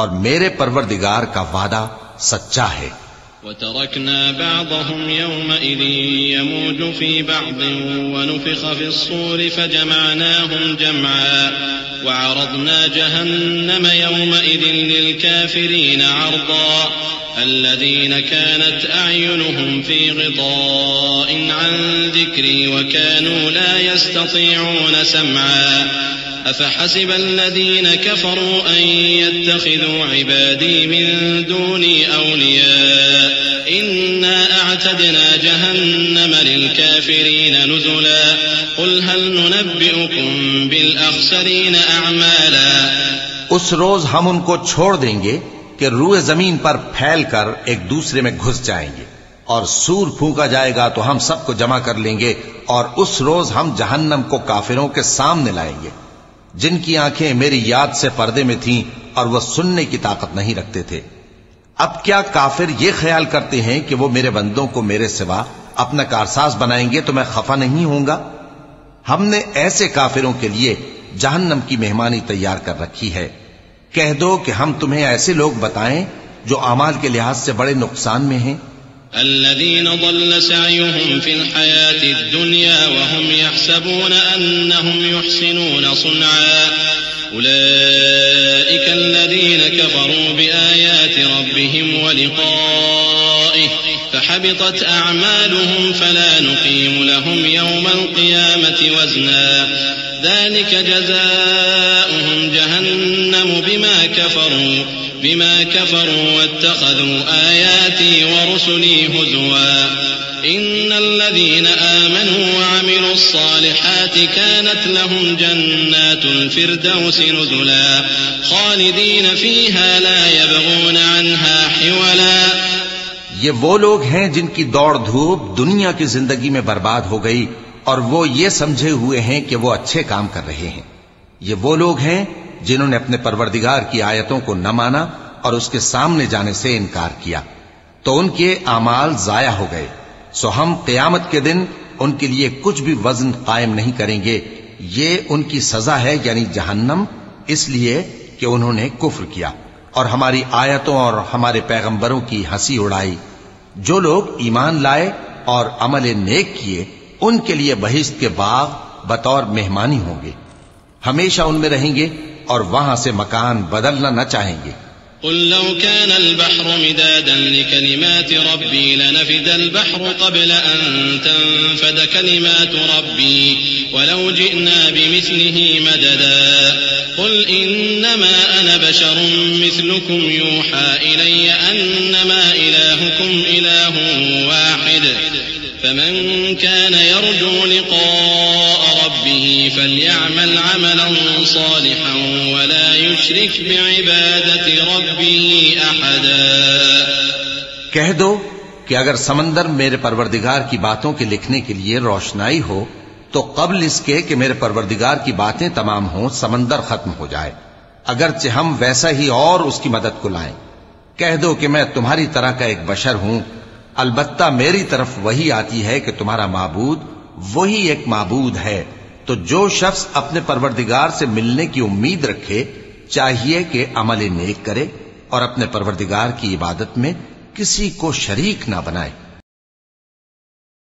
اور میرے پروردگار کا وعدہ سچا ہے. وتركنا بعضهم يومئذ يموج في بعض ونفخ في الصور فجمعناهم جمعا وعرضنا جهنم يومئذ للكافرين عرضا الذين كانت أعينهم في غطاء عن ذكري وكانوا لا يستطيعون سمعا أفحسب الذين كفروا أن يتخذوا عبادي من دوني أولياء إنا أعتدنا جهنم للكافرين نزلا قل هل ننبئكم بالأخسرين أعمالا. اس روز ہم ان کو چھوڑ دیں گے کہ روئے زمین پر پھیل کر ایک دوسرے میں گھس جائیں گے اور سور پھونکا جائے گا تو ہم سب کو جمع کر لیں گے اور اس روز ہم جہنم کو کافروں کے سامنے لائیں گے جن کی آنکھیں میری یاد سے پردے میں تھیں اور وہ سننے کی طاقت نہیں رکھتے تھے. اب کیا کافر یہ خیال کرتے ہیں کہ وہ میرے بندوں کو میرے سوا اپنا کارساز بنائیں گے تو میں خفا نہیں ہوں گا؟ ہم نے ایسے کافروں کے لیے جہنم کی مہمانی تیار کر رکھی ہے. کہہ دو کہ ہم تمہیں ایسے لوگ بتائیں جو اعمال کے لحاظ سے بڑے نقصان میں ہیں. الذين ضل سعيهم في الحياة الدنيا وهم يحسبون أنهم يحسنون صنعا أولئك الذين كفروا بآيات ربهم ولقائه فحبطت أعمالهم فلا نقيم لهم يوم القيامة وزنا ذلك جزاؤهم جهنم بما كفروا بما كفروا واتخذوا آياتي ورسلي هزوا إن الذين آمنوا وعملوا الصالحات كانت لهم جنات الفردوس نزلا خالدين فيها لا يبغون عنها حولا. یہ وہ لوگ ہیں جن کی دوڑ دھوپ دنیا کی زندگی میں برباد ہو گئی اور وہ یہ سمجھے ہوئے ہیں کہ وہ اچھے کام کر رہے ہیں. یہ وہ لوگ ہیں جنہوں نے اپنے پروردگار کی آیتوں کو نہ مانا اور اس کے سامنے جانے سے انکار کیا تو ان کے اعمال ضائع ہو گئے. سو ہم قیامت کے دن ان کے لیے کچھ بھی وزن قائم نہیں کریں گے. یہ ان کی سزا ہے یعنی جہنم، اس لیے کہ انہوں نے کفر کیا اور ہماری آیتوں اور ہمارے پیغمبروں کی ہنسی اڑائی. جو لوگ ایمان لائے اور عمل نیک کیے ان کے لیے بہشت کے باغ بطور مہمانی ہوں گے، ہمیشہ ان میں رہیں گے اور وہاں سے مکان بدلنا نہ چاہیں گے. قل لو كان البحر مدادا لكلمات ربي لنفد البحر قبل أن تنفد كلمات ربي ولو جئنا بمثله مددا قل إنما أنا بشر مثلكم يوحى إلي أنما إلهكم إله واحد فمن كان يرجو لقاء ربه فليعمل عملا صالحا ولا يشرك بعبادة ربه أحدا. کہہ دو کہ اگر سمندر میرے پروردگار کی باتوں کے لکھنے کے لیے روشنائی ہو تو قبل اس کے کہ میرے پروردگار کی باتیں تمام ہوں سمندر ختم ہو جائے، اگرچہ ہم ویسا ہی اور اس کی مدد کو لائیں. کہہ دو کہ میں تمہاری طرح کا ایک بشر ہوں، البتہ میری طرف وہی آتی ہے کہ تمہارا معبود وہی ایک معبود ہے. تو جو شخص اپنے پروردگار سے ملنے کی امید رکھے چاہیے کہ عمل نیک کرے اور اپنے پروردگار کی عبادت میں کسی کو شریک نہ بنائے.